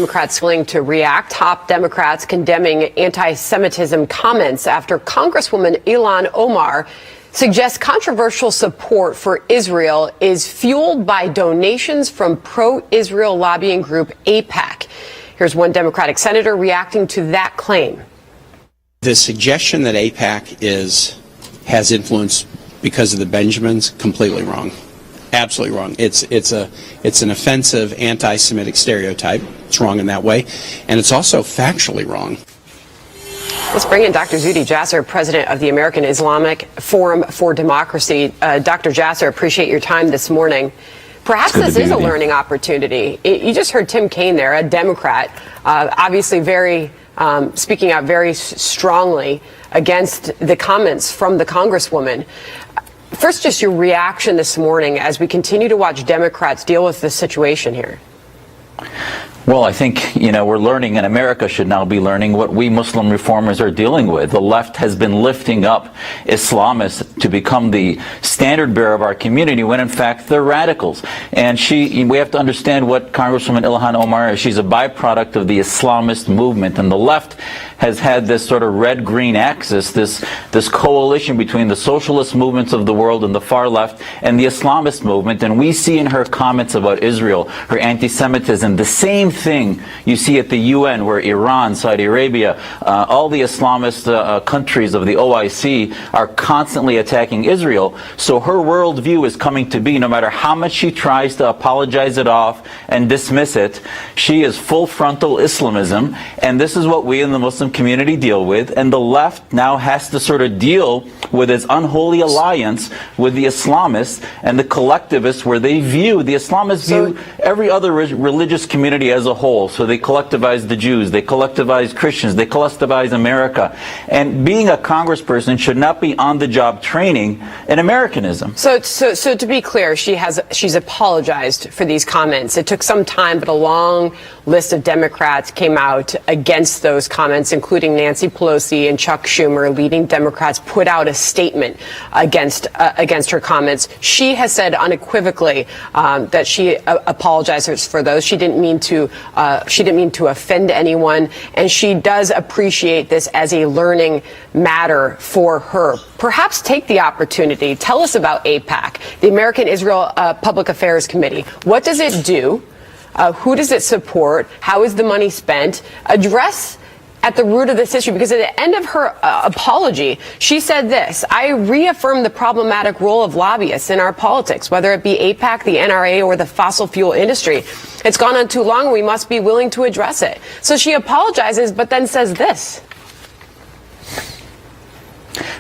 Democrats willing to react. Top Democrats condemning anti-Semitism comments after Congresswoman Ilhan Omar suggests controversial support for Israel is fueled by donations from pro-Israel lobbying group AIPAC. Here's one Democratic senator reacting to that claim. The suggestion that AIPAC has influence because of the Benjamins, completely wrong. Absolutely wrong. It's an offensive anti-Semitic stereotype. It's wrong in that way, and it's also factually wrong. Let's bring in Dr. Zuhdi Jasser, president of the American Islamic Forum for Democracy. Dr. Jasser, appreciate your time this morning. Perhaps this is a learning opportunity. You just heard Tim Kaine there, a Democrat, obviously speaking out very strongly against the comments from the Congresswoman. First, just your reaction this morning as we continue to watch Democrats deal with this situation here. Well, I think, we're learning, and America should now be learning what we Muslim reformers are dealing with. The left has been lifting up Islamists to become the standard bearer of our community when, in fact, they're radicals. And we have to understand what Congresswoman Ilhan Omar is. She's a byproduct of the Islamist movement, and the left has had this sort of red-green axis, this coalition between the socialist movements of the world and the far left and the Islamist movement. And we see in her comments about Israel, her anti-Semitism, the same thing you see at the UN, where Iran, Saudi Arabia, all the Islamist countries of the OIC are constantly attacking Israel. So her worldview is coming to be, no matter how much she tries to apologize it off and dismiss it, she is full frontal Islamism, and this is what we in the Muslim community deal with, and the left now has to sort of deal with its unholy alliance with the Islamists and the collectivists, where they view, the Islamists view every other religious community as a whole. So they collectivize the Jews, they collectivize Christians, they collectivize America. And being a congressperson should not be on-the-job training in Americanism. So to be clear, she's apologized for these comments. It took some time, but a long list of Democrats came out against those comments, including Nancy Pelosi and Chuck Schumer. Leading Democrats put out a statement against her comments. She has said unequivocally that she apologizes for those. She didn't mean to offend anyone, and she does appreciate this as a learning matter for her. Perhaps take the opportunity. Tell us about AIPAC, the American Israel Public Affairs Committee. What does it do? Who does it support? How is the money spent? Address at the root of this issue, because at the end of her apology, she said this: I reaffirm the problematic role of lobbyists in our politics, whether it be AIPAC, the NRA, or the fossil fuel industry. It's gone on too long, and we must be willing to address it. So she apologizes, but then says this.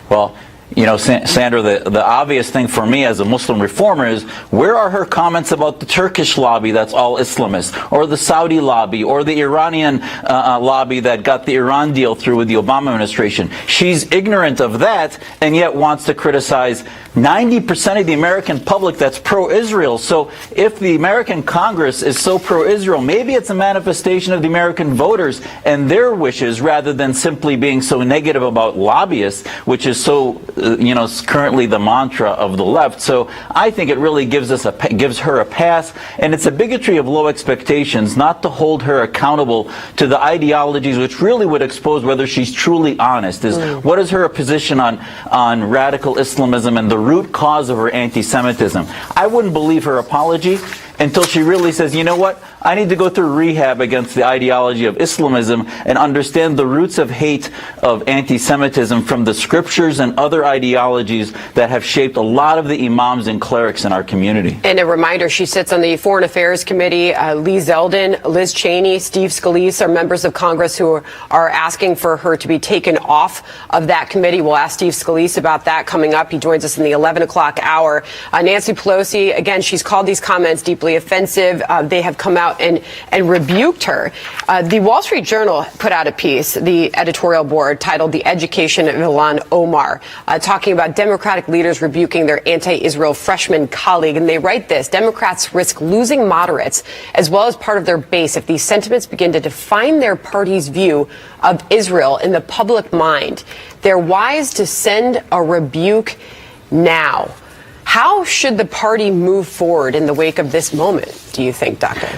Well, Sandra, the obvious thing for me as a Muslim reformer is, where are her comments about the Turkish lobby that's all Islamist, or the Saudi lobby, or the Iranian lobby that got the Iran deal through with the Obama administration? She's ignorant of that, and yet wants to criticize 90% of the American public that's pro-Israel. So if the American Congress is so pro-Israel, maybe it's a manifestation of the American voters and their wishes, rather than simply being so negative about lobbyists, which is so currently the mantra of the left. So I think it really gives her a pass, and it's a bigotry of low expectations not to hold her accountable to the ideologies which really would expose whether she's truly honest. What is her position on radical Islamism and the root cause of her anti-Semitism? I wouldn't believe her apology until she really says, you know what, I need to go through rehab against the ideology of Islamism and understand the roots of hate of anti-Semitism from the scriptures and other ideologies that have shaped a lot of the imams and clerics in our community. And a reminder, she sits on the Foreign Affairs Committee. Lee Zeldin, Liz Cheney, Steve Scalise are members of Congress who are asking for her to be taken off of that committee. We'll ask Steve Scalise about that coming up. He joins us in the 11 o'clock hour. Nancy Pelosi, again, she's called these comments deeply offensive. They have come out and rebuked her. The Wall Street Journal put out a piece, the editorial board, titled "The Education of Ilhan Omar," talking about Democratic leaders rebuking their anti-Israel freshman colleague. And they write this: Democrats risk losing moderates as well as part of their base if these sentiments begin to define their party's view of Israel in the public mind. They're wise to send a rebuke now. How should the party move forward in the wake of this moment, do you think, Doctor?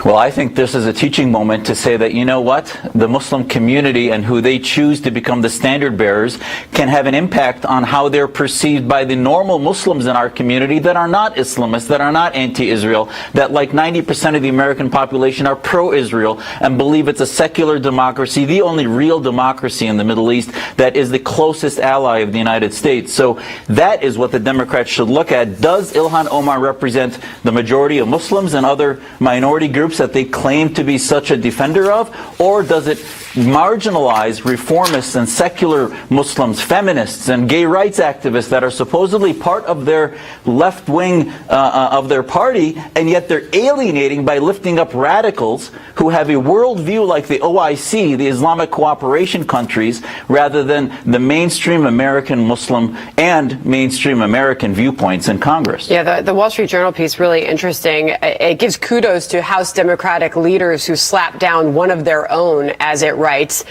Well, I think this is a teaching moment to say that, you know what, the Muslim community and who they choose to become the standard bearers can have an impact on how they're perceived by the normal Muslims in our community that are not Islamists, that are not anti-Israel, that like 90% of the American population are pro-Israel and believe it's a secular democracy, the only real democracy in the Middle East that is the closest ally of the United States. So that is what the Democrats should look at. Does Ilhan Omar represent the majority of Muslims and other minority groups that they claim to be such a defender of, or does it marginalize reformists and secular Muslims, feminists and gay rights activists that are supposedly part of their left wing of their party, and yet they're alienating by lifting up radicals who have a worldview like the OIC, the Islamic cooperation countries, rather than the mainstream American Muslim and mainstream American viewpoints in Congress. Yeah, the Wall Street Journal piece, really interesting. It gives kudos to House Democratic leaders who slapped down one of their own, as it writes,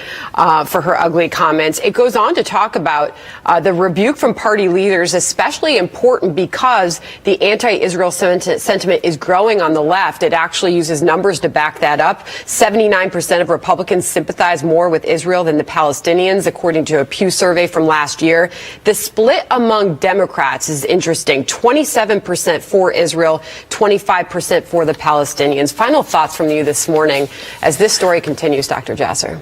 for her ugly comments. It goes on to talk about the rebuke from party leaders, especially important because the anti-Israel sentiment is growing on the left. It actually uses numbers to back that up. 79% of Republicans sympathize more with Israel than the Palestinians, according to a Pew survey from last year. The split among Democrats is interesting. 27% for Israel, 25% for the Palestinians. Final thoughts from you this morning as this story continues, Dr. Jasser.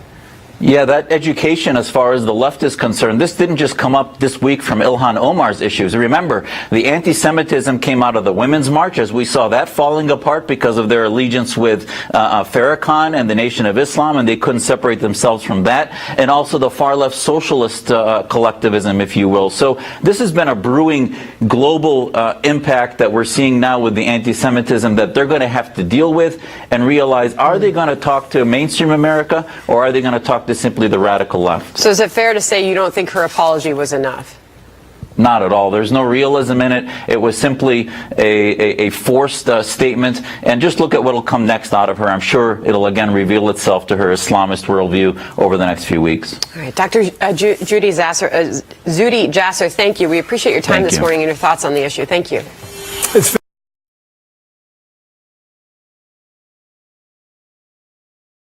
Yeah, that education, as far as the left is concerned, this didn't just come up this week from Ilhan Omar's issues. Remember, the anti-Semitism came out of the Women's March, as we saw that falling apart because of their allegiance with Farrakhan and the Nation of Islam, and they couldn't separate themselves from that, and also the far-left socialist collectivism, if you will. So this has been a brewing global impact that we're seeing now with the anti-Semitism that they're going to have to deal with and realize, are they going to talk to mainstream America, or are they going to talk to simply the radical left? So is it fair to say you don't think her apology was enough? Not at all. There's no realism in it. It was simply a forced statement. And just look at what will come next out of her. I'm sure it'll again reveal itself to her Islamist worldview over the next few weeks. All right, Dr. Zuhdi Jasser, thank you. We appreciate your time this morning and your thoughts on the issue. Thank you.